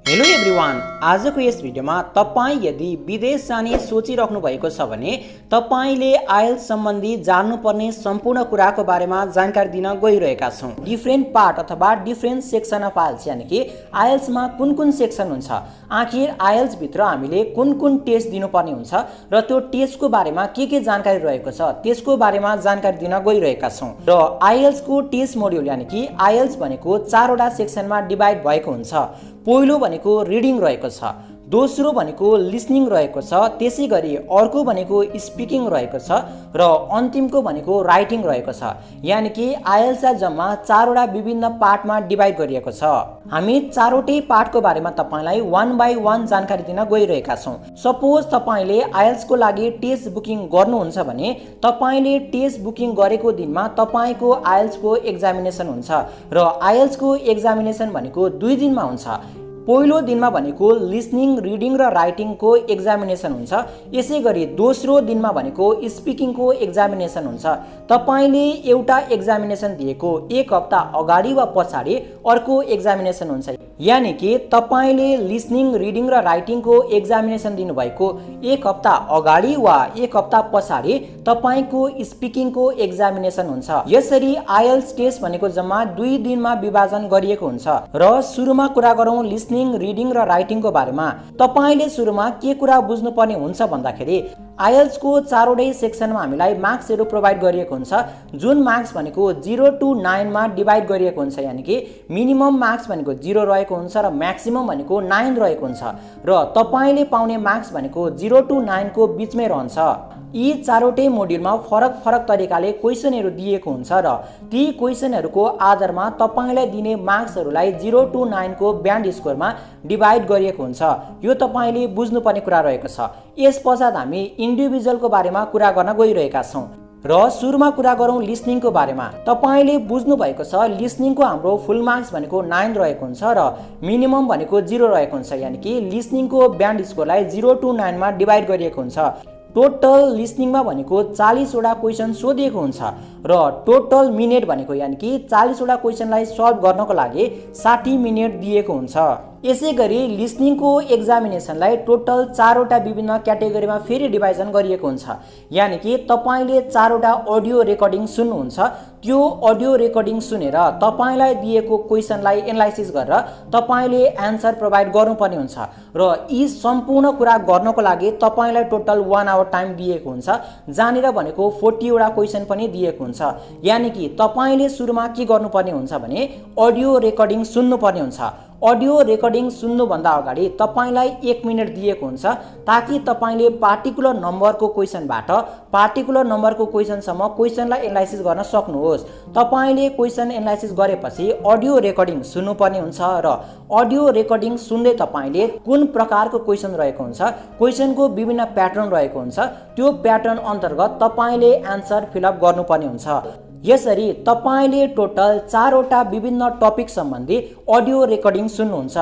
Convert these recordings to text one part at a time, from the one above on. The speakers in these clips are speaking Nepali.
हेलो एभ्रिवान, आजको यस भिडियोमा तपाईँ यदि विदेश जाने सोचिराख्नु भएको छ भने तपाईले आइएल्स सम्बन्धी जान्नुपर्ने सम्पूर्ण कुराको बारेमा जानकारी दिन गइरहेका छौं। डिफ्रेन्ट पार्ट अथवा डिफ्रेन्ट सेक्सन अफ आइएल्स यानि कि आइएल्समा कुन कुन सेक्सन हुन्छ, आखिर आइएल्स भित्र हामीले कुन कुन टेस्ट दिनुपर्ने हुन्छ र त्यो टेस्टको बारेमा के जानकारी रहेको छ त्यसको बारेमा जानकारी दिन गइरहेका छौं। र आइएल्सको टेस्ट मोड्युल यानि कि आइएल्स भनेको चारवटा सेक्सनमा डिभाइड भएको हुन्छ। पहिलो भनेको रिडिङ रहेको छ, दोस्रो भनेको लिसनिङ रहेको छ, त्यसैगरी अर्को भनेको स्पिकिङ रहेको छ र अन्तिमको भनेको राइटिङ रहेको छ। यानि कि आइएल्सलाई जम्मा चारवटा विभिन्न पार्टमा डिभाइड गरिएको छ। हामी चारवटै पार्टको बारेमा तपाईलाई वन बाइ वन जानकारी दिन गइरहेका छौं। सपोज तपाईले आइएल्सको लागि टेस्ट बुकिङ गर्नुहुन्छ भने तपाईले टेस्ट बुकिङ गरेको दिनमा तपाईको आइएल्सको एक्जामिनेसन हुन्छ र आइएल्सको एक्जामिनेसन भनेको 2 दिनमा हुन्छ। पहिलो दिनमा भनेको लिसनिङ, रिडिङ र राइटिङको एक्जामिनेसन हुन्छ। यसैगरी दोस्रो दिनमा भनेको स्पिकिङको एक्जामिनेसन हुन्छ। तपाईले एउटा एक्जामिनेसन दिएको 1 हप्ता अगाडि वा पछाडि अर्को एक्जामिनेसन हुन्छ। यानि कि तपाईले लिसनिङ, रिडिङ र राइटिङको एक्जामिनेसन दिनुभएको 1 हप्ता अगाडि वा 1 हप्ता पछाडि तपाईको स्पिकिङको एक्जामिनेसन हुन्छ। यसरी आइएल्स टेस्ट भनेको जम्मा 2 दिनमा विभाजन गरिएको हुन्छ। र सुरुमा कुरा गरौँ लिसनिङ, रिडिङ र राइटिङको बारेमा। तपाईले सुरुमा के कुरा बुझ्नुपर्ने हुन्छ भन्दाखेरि आइएल्सको चारवटै सेक्सनमा हामीलाई मार्क्सहरू प्रोभाइड गरिएको हुन्छ, जुन मार्क्स भनेको 0 to 9 मा डिभाइड गरिएको हुन्छ। यानि कि मिनिमम मार्क्स भनेको 0 रहेको हुन्छ र म्याक्सिमम भनेको 9 रहेको हुन्छ र तपाईले पाउने मार्क्स भनेको 0 to 9 को बीचमै रहन्छ। यी चारवटै मोड्युलमा फरक फरक तरिकाले क्वेशनहरू दिएको हुन्छ र ती क्वेशनहरूको आधारमा तपाईलाई दिने मार्क्सहरूलाई 0 to 9 को ब्यान्ड स्कोरमा डिभाइड गरिएको हुन्छ। यो तपाईले बुझ्नुपर्ने कुरा रहेको छ। यसपश्चात हामी इन्डिभिजुअलको बारेमा कुरा गर्न गइरहेका छौं र सुरुमा कुरा गरौँ लिसनिङको बारेमा। तपाईले बुझ्नु भएको छ लिसनिङको हाम्रो फुल मार्क्स भनेको 9 रहेको हुन्छ र मिनिमम भनेको 0 रहेको हुन्छ। यानि कि लिसनिङको ब्यान्ड स्कोरलाई 0 to 9 मा डिभाइड गरिएको हुन्छ। टोटल लिसनिङमा भनेको 40 वटा क्वेशन सोधिएको हुन्छ र टोटल मिनेट भनेको यानि कि 40 वटा क्वेशनलाई सल्भ गर्नको लागि 60 मिनेट दिएको हुन्छ। यसैगरी लिसनिङको एक्जामिनेसनलाई टोटल 4 वटा विभिन्न क्याटेगोरीमा फेरि डिभाइजन गरिएको हुन्छ। यानि कि तपाईले 4 वटा अडियो रेकर्डिङ सुन्नुहुन्छ, त्यो अडियो रेकर्डिङ सुनेर तपाईलाई दिएको क्वेशनलाई एनालाइसिस गरेर तपाईले एन्सर प्रोभाइड गर्नुपर्ने हुन्छ र यी सम्पूर्ण कुरा गर्नको लागि तपाईलाई टोटल 1 आवर टाइम दिएको हुन्छ, जहाँनिर भनेको 40 वटा क्वेशन पनि दिएको हुन्छ। यानि कि तपाईले सुरुमा के गर्नुपर्ने हुन्छ भने अडियो रेकर्डिङ सुन्नुपर्ने हुन्छ। अडियो रेकर्डिङ सुन्नुभन्दा अगाडि तपाईलाई 1 मिनेट दिएको हुन्छ ताकि तपाईले पार्टिकुलर नम्बरको क्वेशनबाट पार्टिकुलर नम्बरको क्वेशनसम्म क्वेशनलाई एनालाइसिस गर्न सक्नुहोस्। तपाईले क्वेशन एनालाइसिस गरेपछि अडियो रेकर्डिङ सुन्नुपर्ने हुन्छ र अडियो रेकर्डिङ सुन्दै तपाईले कुन प्रकारको क्वेशन रहेको हुन्छ, क्वेशनको विभिन्न प्याटर्न रहेको हुन्छ, त्यो प्याटर्न अन्तर्गत तपाईले एन्सर फिलअप गर्नुपर्ने हुन्छ। यसरी तपाईले टोटल 4 वटा विभिन्न टपिक सम्बन्धी अडियो रेकर्डिङ सुन्नुहुन्छ।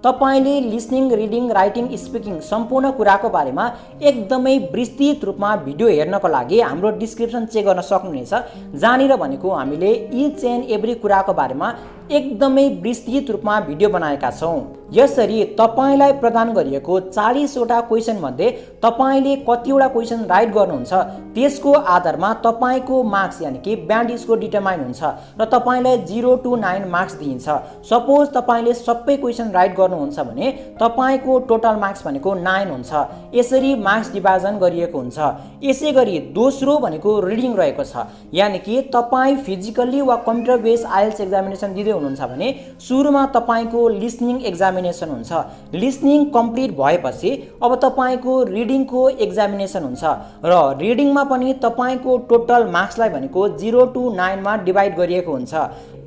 तपाईले लिसनिङ, रिडिङ, राइटिङ, स्पिकिङ सम्पूर्ण कुराको बारेमा एकदमै विस्तृत रूपमा भिडियो हेर्नको लागि हाम्रो डिस्क्रिप्सन चेक गर्न सक्नुहुनेछ, जहाँनिर भनेको हामीले इच एन्ड एभ्री कुराको बारेमा एकदमै विस्तृत रूपमा भिडियो बनाएका छौं। यसरी तपाईलाई प्रदान गरिएको 40 वटा क्वेशन मध्ये तपाईले कतिवटा क्वेशन राइट गर्नुहुन्छ त्यसको आधारमा तपाईको मार्क्स यानि कि ब्यान्ड स्कोर डिटरमाइन हुन्छ र तपाईलाई 0 to 9 मार्क्स दिइन्छ। सपोज तपाईले सबै क्वेशन राइट गर्नुहुन्छ भने तपाईको टोटल मार्क्स भनेको 9 हुन्छ। यसरी मार्क्स डिभिजन गरिएको हुन्छ। यसैगरी दोस्रो भनेको रिडिङ रहेको छ। यानि कि तपाई फिजिकली वा कम्प्युटर बेस्ड आइएल्स एक्जामिनेसन दिँदै हुनुहुन्छ भने सुरुमा तपाईको लिसनिङ एक्जामिनेसन हुन्छ। लिसनिङ कम्प्लिट भएपछि अब तपाईको रिडिङको एक्जामिनेसन हुन्छ र रिडिङमा पनि तपाईको टोटल मार्क्सलाई भनेको 0 to 9 मा डिभाइड गरिएको हुन्छ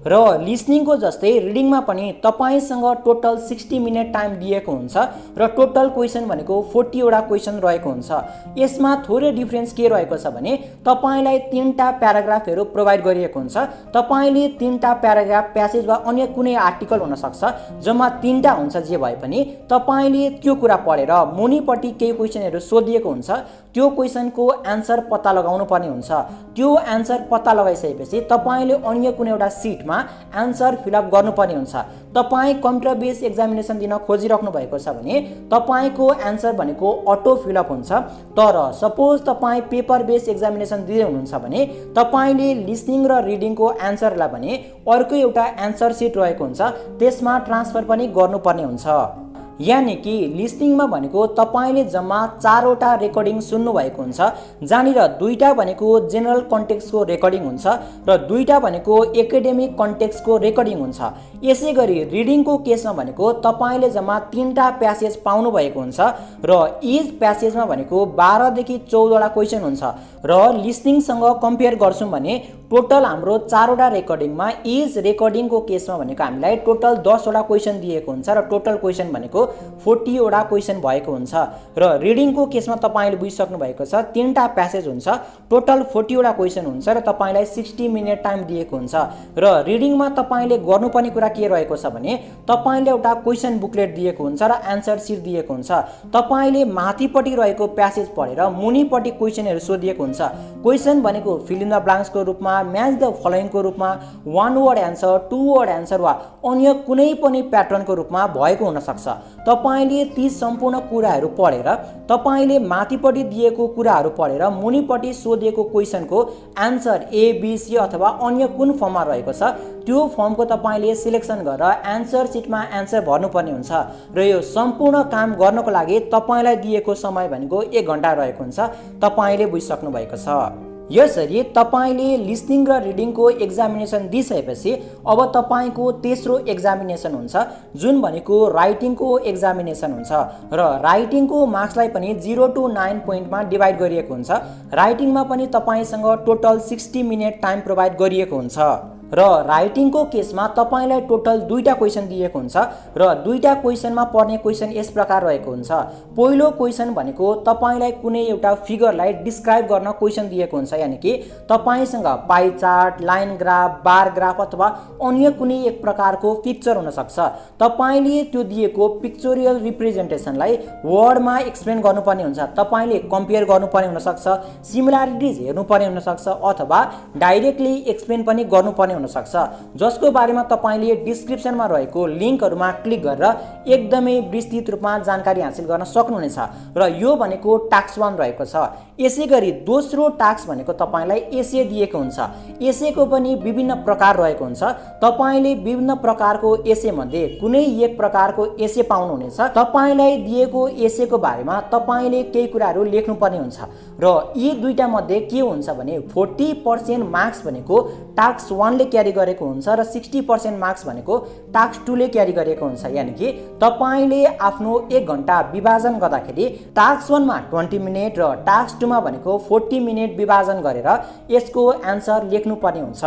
र लिसनिङको जस्तै रिडिङमा पनि तपाईसँग टोटल 60 मिनेट टाइम दिएको हुन्छ र टोटल क्वेशन भनेको 40 वटा क्वेशन रहेको हुन्छ। यसमा थोरै डिफरेन्स के रहेको छ भने तपाईलाई 3टा प्याराग्राफहरू प्रोभाइड गरिएको हुन्छ। तपाईले 3टा प्याराग्राफ, प्यासेज वा अन्य कुनै आर्टिकल हुन सक्छ, जम्मा 3टा हुन्छ। जे भए पनि तपाईले त्यो कुरा पढेर मुनिपट्टि केही क्वेशनहरू सोधिएको हुन्छ, त्यो क्वेसनको एन्सर पत्ता लगाउनु पर्ने हुन्छ। त्यो एन्सर पत्ता लगाइसकेपछि तपाईले अन्य कुनै एउटा सिटमा एन्सर फिलअप गर्नुपर्ने हुन्छ। तपाई कम्प्युटर बेस्ड एक्जामिनेसन दिन खोजिराख्नु भएको छ भने तपाईको एन्सर भनेको अटो फिलअप हुन्छ। तर सपोज तपाई पेपर बेस्ड एक्जामिनेसन दिँदै हुनुहुन्छ भने तपाईले लिसनिङ र रिडिङको एन्सरलाई भने अर्को एउटा एन्सर सिट रहेको हुन्छ, त्यसमा ट्रान्सफर पनि गर्नुपर्ने हुन्छ। यानी कि लिसनिङमा भनेको तपाईले जम्मा 4 वटा रेकर्डिङ सुन्नु भएको हुन्छ, जहाँनिर 2टा भनेको जेनरल कन्टेक्स्टको रेकर्डिङ हुन्छ र 2टा भनेको एकाडेमिक कन्टेक्स्टको रेकर्डिङ हुन्छ। यसैगरी रिडिङको केसमा भनेको तपाईले जम्मा 3टा प्यासेज पाउनु भएको हुन्छ र इच प्यासेजमा भनेको 12 देखि 14 वटा क्वेशन हुन्छ र लिसनिङसँग कम्पेयर गर्छौं भने टोटल हाम्रो 4 वटा रेकर्डिङमा इच रेकर्डिङको केसमा भनेको हामीलाई टोटल 10 वटा क्वेशन दिएको हुन्छ र टोटल क्वेशन भनेको 40 वटा क्वेशन भएको हुन्छ। र रिडिङको केसमा तपाईले बुझिसक्नु भएको छ 3टा प्यासेज हुन्छ, टोटल 40 वटा क्वेशन हुन्छ र तपाईलाई 60 मिनेट टाइम दिएको हुन्छ। र रिडिङमा तपाईले गर्नुपर्ने कुरा के रहेको छ भने तपाईले एउटा क्वेशन बुकलेट दिएको हुन्छ र एन्सर सिट दिएको हुन्छ। तपाईले माथिपट्टि रहेको प्यासेज पढेर मुनिपट्टि क्वेशनहरु सोधिएको हुन्छ। क्वेशन भनेको फिल इन द ब्ल्याङ्क्सको रूपमा, म्याच द फलोइङको रूपमा, 1 वर्ड एन्सर, 2 वर्ड एन्सर वा अन्य कुनै पनि प्याटर्नको रूपमा भएको हुन सक्छ। तपाईले ती सम्पूर्ण कुराहरू पढेर तपाईले माथिपट्टि दिएको कुराहरू पढेर मुनिपट्टि सोधिएको क्वेशनको एन्सर ए बी सी अथवा अन्य कुन फर्ममा रहेको छ त्यो फर्मको तपाईले सिलेक्सन गरेर एन्सर सिटमा एन्सर भर्नुपर्ने हुन्छ। र यो सम्पूर्ण काम गर्नको लागि तपाईलाई दिएको समय भनेको 1 घण्टा रहेको हुन्छ। तपाईले बुझिसक्नु भएको छ। यसरी तपाईले लिसनिङ र रिडिङको एक्जामिनेसन दिइसकेपछि अब तपाईको तेस्रो एक्जामिनेसन हुन्छ, जुन भनेको राइटिङको एक्जामिनेसन हुन्छ र राइटिङको मार्क्सलाई पनि 0 to 9 पोइन्टमा डिभाइड गरिएको हुन्छ। राइटिङमा पनि तपाईसँग टोटल 60 मिनेट टाइम प्रोभाइड गरिएको हुन्छ र राइटिङको केसमा तपाईलाई टोटल 2टा क्वेशन दिएको हुन्छ र 2टा क्वेशनमा पर्ने क्वेशन यस प्रकार रहेको हुन्छ। पहिलो क्वेशन भनेको तपाईलाई कुनै एउटा फिगरलाई डिस्क्राइब गर्न क्वेशन दिएको हुन्छ, यानी कि तपाईसँग pie chart, line graph, bar graph अथवा अन्य कुनै एक प्रकारको पिक्चर हुन सक्छ। तपाईले त्यो दिएको पिक्चोरियल रिप्रेजेन्टेसनलाई वर्डमा एक्सप्लेन गर्नुपर्ने हुन्छ। तपाईले कम्पेयर गर्नुपर्ने हुन सक्छ, सिमिलरिटिज हेर्नुपर्ने हुन सक्छ अथवा डाइरेक्टली एक्सप्लेन पनि गर्नुपर्ने हुन सक्छ, जसको बारेमा तपाईले डिस्क्रिप्सनमा रहेको लिंकहरुमा क्लिक गरेर एकदमै विस्तृत रूपमा जानकारी हासिल गर्न सक्नुहुनेछ। र यो भनेको टास्क 1 रहेको छ। यसैगरी दोस्रो टास्क भनेको तपाईलाई एसे दिएको हुन्छ। एसेको पनि विभिन्न प्रकार रहेको हुन्छ। तपाईले विभिन्न प्रकारको एसे मध्ये कुनै एक प्रकारको एसे पाउनुहुनेछ। तपाईलाई दिएको एसेको बारेमा तपाईले केही कुराहरू लेख्नुपर्ने हुन्छ र यी दुईटा मध्ये के हुन्छ भने 40% मार्क्स भनेको टास्क 1 ले क्यारी गरेको हुन्छ र 60% मार्क्स भनेको टास्क 2 ले क्यारी गरेको हुन्छ। यानी कि तपाईले आफ्नो 1 घण्टा विभाजन गर्दाखेरि टास्क 1 मा 20 मिनेट र टास्क 2 मा भनेको 40 मिनेट विभाजन गरेर यसको एन्सर लेख्नुपर्ने हुन्छ।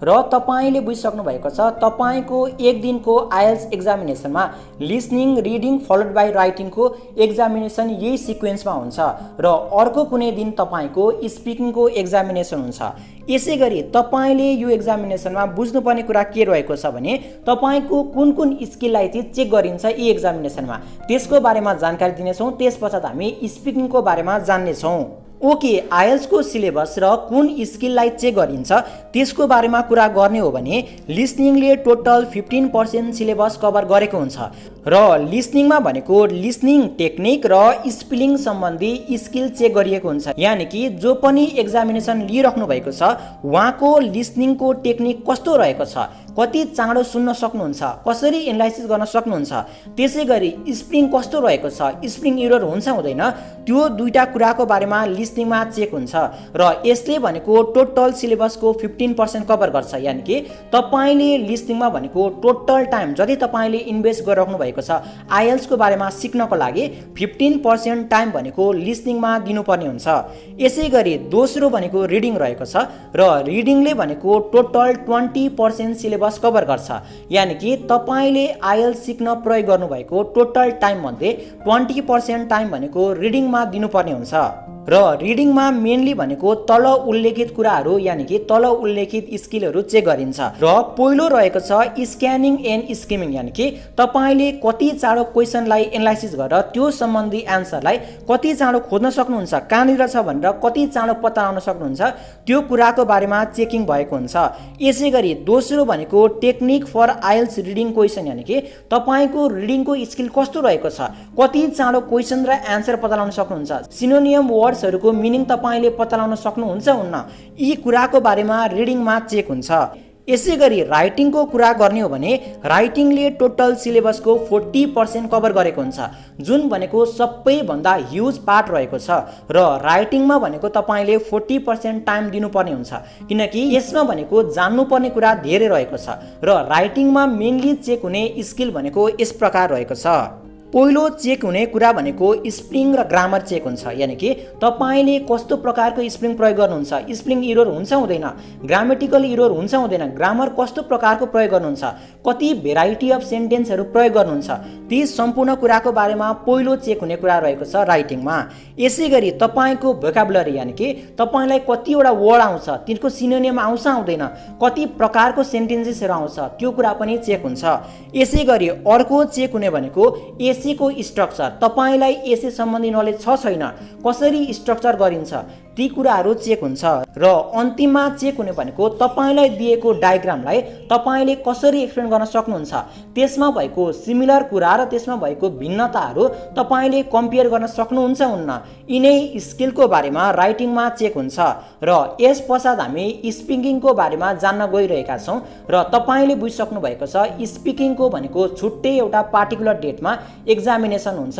र तपाईले बुझिसक्नु भएको छ तपाईको एक दिनको आइएल्स एक्जामिनेसनमा लिसनिङ, रिडिङ फलोड बाइ राइटिङको एक्जामिनेसन यही सिक्वेन्समा हुन्छ र अर्को कुनै दिन तपाईको स्पिकिङको एक्जामिनेसन हुन्छ। यसैगरी तपाईले यो एक्जामिनेसनमा बुझ्नुपर्ने कुरा के रहेको छ भने तपाईको कुन कुन स्किललाई चाहिँ चेक गरिन्छ यी एक्जामिनेसनमा, त्यसको बारेमा जानकारी दिनेछौँ। त्यसपश्चात हामी स्पिकिङको बारेमा जान्ने छौँ। ओके, आइएल्स को सिलेबस र कुन स्किललाई चेक गरिन्छ त्यसको बारेमा कुरा गर्ने हो भने लिसनिङले टोटल 15% सिलेबस कभर गरेको हुन्छ र लिसनिङमा भनेको लिसनिङ टेक्निक र स्पेलिङ सम्बन्धी स्किल चेक गरिएको हुन्छ। यानी कि जो पनि एक्जामिनेसन लिइराख्नु भएको छ उहाँको लिसनिङको टेक्निक कस्तो रहेको छ, कति चाँडो सुन्न सक्नुहुन्छ, कसरी एनालाइसिस गर्न सक्नुहुन्छ, त्यसैगरी स्पेलिङ कस्तो रहेको छ, स्पेलिङ एरर हुन्छ हुँदैन, त्यो दुईटा कुराको बारेमा लिसनिङमा चेक हुन्छ र यसले भनेको टोटल सिलेबसको 15% कभर गर्छ। यानी कि तपाईले लिसनिङमा भनेको टोटल टाइम जति तपाईले इन्भेस्ट गरिराख्नु भएको छ आइएल्स को बारेमा सिक्नको लागि 15% टाइम भनेको लिसनिङमा दिनुपर्ने हुन्छ। यसैगरी दोस्रो भनेको रिडिङ रहेको छ र रिडिङले भनेको टोटल 20% सिलेबस कभर गर्छ। यानी कि तपाईले आइएल्स सिक्न प्रयोग गर्नुभएको टोटल टाइम मध्ये 20% टाइम भनेको रिडिङमा दिनुपर्ने हुन्छ। र रिडिङमा मेनली भनेको तल उल्लेखित कुराहरू यानि कि तल उल्लेखित स्किलहरू चेक गरिन्छ र पहिलो रहेको छ स्क्यानिङ एन्ड स्किमिङ यानि कि तपाईले कति चाँडो क्वेशनलाई एनालाइसिस गरेर त्यो सम्बन्धी आन्सरलाई कति चाँडो खोज्न सक्नुहुन्छ, कहाँनिर छ भनेर कति चाँडो पत्ता लगाउन सक्नुहुन्छ, त्यो कुराको बारेमा चेकिङ भएको हुन्छ। यसैगरी दोस्रो भनेको technique for IELTS reading question यानि कि तपाईको रिडिङको स्किल कस्तो रहेको छ, कति चाँडो क्वेशन र आन्सर पत्ता लगाउन सक्नुहुन्छ, सिनोनियम वर्ड्सहरुको मिनिङ तपाईले पत्ता लगाउन सक्नुहुन्छ हुन्न, यी कुराको बारेमा रिडिङमा चेक हुन्छ। यसैगरी राइटिङको कुरा गर्ने हो भने राइटिङले टोटल सिलेबसको 40% कभर गरेको हुन्छ, जुन भनेको सबैभन्दा ह्युज पार्ट रहेको छ र राइटिङमा भनेको तपाईले 40% टाइम दिनुपर्ने हुन्छ किनकि यसमा भनेको जान्नुपर्ने कुरा धेरै रहेको छ र राइटिङमा मेनली चेक हुने स्किल भनेको यस प्रकार रहेको छ। पहिलो चेक हुने कुरा भनेको स्पेलिङ र ग्रामर चेक हुन्छ, यानि कि तपाईले कस्तो प्रकारको स्पेलिङ प्रयोग गर्नुहुन्छ, स्पेलिङ एरर हुन्छ हुँदैन, ग्रामेटिकल एरर हुन्छ हुँदैन, ग्रामर कस्तो प्रकारको प्रयोग गर्नुहुन्छ, कति भेराइटी अफ सेन्टेन्सहरू प्रयोग गर्नुहुन्छ, ती सम्पूर्ण कुराको बारेमा पहिलो चेक हुने कुरा रहेको छ राइटिङमा। यसैगरी तपाईको भोकाबुलरी यानि कि तपाईलाई कतिवटा वर्ड आउँछ, तिनको सिनोनियम आउँछ आउँदैन, कति प्रकारको सेन्टेन्सेसहरू आउँछ, त्यो कुरा पनि चेक हुन्छ। यसैगरी अर्को चेक हुने भनेको एसे को स्ट्रक्चर, तपाईलाई एसे सम्बन्धी नलेज छ छैन, कसरी स्ट्रक्चर गरिन्छ, ती कुराहरू चेक हुन्छ। र अन्तिममा चेक हुने भनेको तपाईलाई दिएको डायग्रामलाई तपाईले कसरी एक्सप्लेन गर्न सक्नुहुन्छ, त्यसमा भएको सिमिलर कुरा र त्यसमा भएको भिन्नताहरू तपाईले कम्पेयर गर्न सक्नुहुन्छ हुन्न, यिनै स्किलको बारेमा राइटिङमा चेक हुन्छ। र यस पश्चात हामी स्पिकिङको बारेमा जान्न गइरहेका छौँ र तपाईले बुझिसक्नु भएको छ स्पिकिङको भनेको छुट्टै एउटा पार्टिकुलर डेटमा एक्जामिनेसन हुन्छ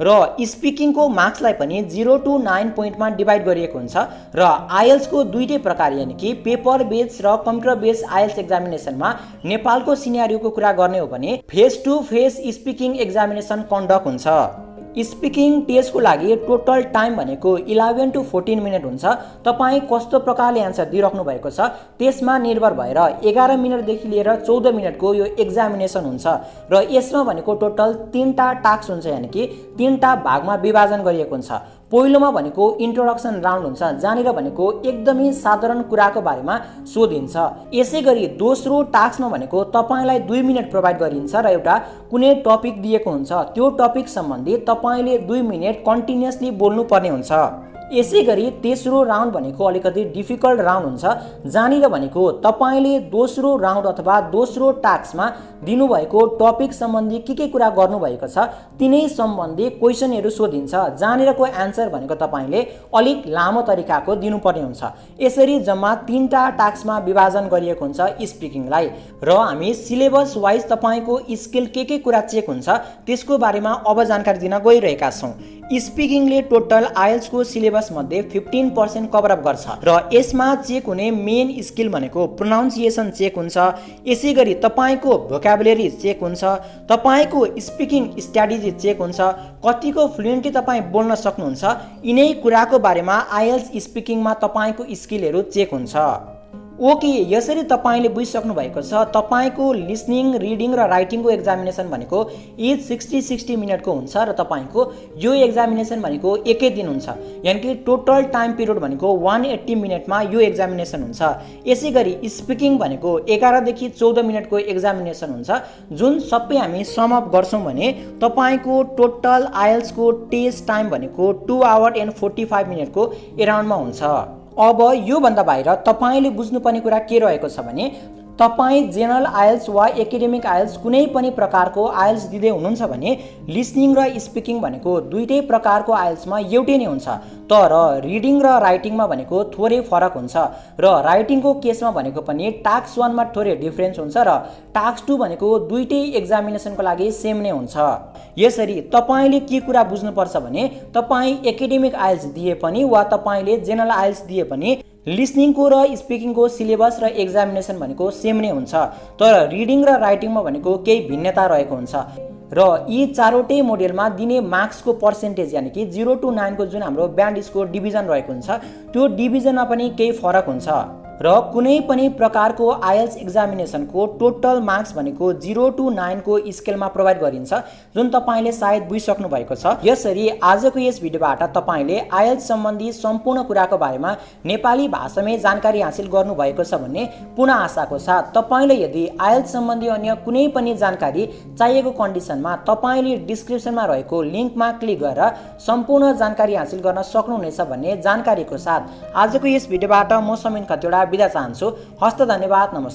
र स्पिकिङको मार्क्सलाई पनि 0 to 9 पोइन्टमा डिभाइड गरिएको हुन्छ र आइएल्सको दुईटै प्रकार यानि कि पेपर बेस्ड र कम्प्युटर बेस्ड आइएल्स एक्जामिनेसनमा नेपालको सिनारियोको कुरा गर्ने हो भने face to face speaking examination conduct हुन्छ। स्पिकिङ टेस्टको लागि टोटल टाइम भनेको 11 to 14 मिनट हुन्छ। तपाईँ कस्तो प्रकारले एन्सर दिइराख्नु भएको छ त्यसमा निर्भर भएर 11 मिनटदेखि लिएर 14 मिनटको यो एक्जामिनेसन हुन्छ र यसमा भनेको टोटल 3टा टास्क हुन्छ, यानि कि 3टा भागमा विभाजन गरिएको हुन्छ। पहिलोमा भनेको इन्ट्रोडक्सन राउन्ड हुन्छ, जहाँनिर भनेको एकदमै साधारण कुराको बारेमा सोधिन्छ। यसैगरी दोस्रो टास्कमा भनेको तपाईलाई 2 मिनट प्रोभाइड गरिन्छ र एउटा कुनै टपिक दिएको हुन्छ, त्यो टपिक सम्बन्धी तपाईले 2 मिनट कन्टिन्युअसली बोल्नु पर्ने हुन्छ। यसैगरी तेस्रो राउन्ड भनेको अलिकति डिफिकल्ट राउन्ड हुन्छ, जहाँनिर भनेको तपाईले दोस्रो राउन्ड अथवा दोस्रो टास्कमा दिनुभएको टपिक सम्बन्धी के कुरा गर्नुभएको छ तिनै सम्बन्धी क्वेसनहरू सोधिन्छ, जहाँनिरको एन्सर भनेको तपाईले अलिक लामो तरिकाको दिनुपर्ने हुन्छ। यसरी जम्मा 3टा टास्कमा विभाजन गरिएको हुन्छ स्पिकिङलाई र हामी सिलेबस वाइज तपाईको स्किल के कुरा चेक हुन्छ त्यसको बारेमा अब जानकारी दिन गइरहेका छौँ। स्पिकिङले टोटल आइएल्सको सिलेबस मध्ये 15% कभर अप गर्छ र यसमा चेक हुने मेन स्किल भनेको प्रोनाउन्सिएसन चेक हुन्छ, यसैगरी तपाईको भोकाबुलरी चेक हुन्छ, तपाईको स्पिकिङ स्ट्र्याटेजी चेक हुन्छ, कतिको फ्लुएन्टली तपाईँ बोल्न सक्नुहुन्छ, यिनै कुराको बारेमा आइएल्स स्पिकिङमा तपाईको स्किलहरू चेक हुन्छ। ओके, यसरी तपाईले बुझिसक्नु भएको छ तपाईको लिसनिङ, रिडिङ र राइटिङको एक्जामिनेसन भनेको इच 60 मिनटको हुन्छ र तपाईको यो एक्जामिनेसन भनेको एकै दिन हुन्छ, यानि कि टोटल टाइम पिरियड भनेको 180 मिनटमा यो एक्जामिनेसन हुन्छ। यसैगरी स्पिकिङ भनेको 11 देखि 14 मिनटको एक्जामिनेसन हुन्छ, जुन सबै हामी सम अप गर्छौँ भने तपाईको टोटल आइएल्सको टेस्ट टाइम भनेको 2 आवर एन्ड 45 मिनटको एराउन्डमा हुन्छ। अब यो भन्दा बाहिर तपाईले बुझ्नुपर्ने कुरा के रहेको छ भने तपाईँ जेनरल आइएल्स वा एकाडेमिक आइएल्स कुनै पनि प्रकारको आइएल्स दिँदै हुनुहुन्छ भने लिसनिङ र स्पिकिङ भनेको दुईटै प्रकारको आइएल्समा एउटै नै हुन्छ, तर रिडिङ र राइटिङमा भनेको थोरै फरक हुन्छ र राइटिङको केसमा भनेको पनि टास्क 1 मा थोरै डिफरेन्स हुन्छ र टास्क 2 भनेको दुईटै एक्जामिनेसनको लागि सेम नै हुन्छ। यसरी तपाईले के कुरा बुझ्नुपर्छ भने तपाईँ एकाडेमिक आइएल्स दिए पनि वा तपाईले जेनरल आइएल्स दिए पनि लिसनिङको र स्पिकिङको सिलेबस र एक्जामिनेसन भनेको सेम नै हुन्छ, तर रिडिङ र राइटिङमा भनेको केही भिन्नता रहेको हुन्छ र यी चारवटै मोडेलमा दिने मार्क्सको पर्सेन्टेज यानि कि 0 to 9 को जुन हाम्रो ब्यान्ड स्कोर डिभिजन रहेको हुन्छ त्यो डिभिजनमा पनि केही फरक हुन्छ। र कुनै पनि प्रकारको आइएल्स एक्जामिनेसनको टोटल मार्क्स भनेको 0 to 9 को स्केलमा प्रोभाइड गरिन्छ, जुन तपाईले सायद बुझिसक्नु भएको छ। यसरी आजको यस भिडियोबाट तपाईले आइएल्स सम्बन्धी सम्पूर्ण कुराको बारेमा नेपाली भाषामै जानकारी हासिल गर्नुभएको छ भन्ने पूर्ण आशाको साथ तपाईले यदि आइएल्स सम्बन्धी अन्य कुनै पनि जानकारी चाहिएको कन्डिसनमा तपाईले डिस्क्रिप्सनमा रहेको लिंकमा क्लिक गरेर सम्पूर्ण जानकारी हासिल गर्न सक्नुहुनेछ भन्ने जानकारीको साथ आजको यस भिडियोबाट म समीन खतिवडा बिदा चाहन्छु। हस्त धन्यवाद, नमस्कार।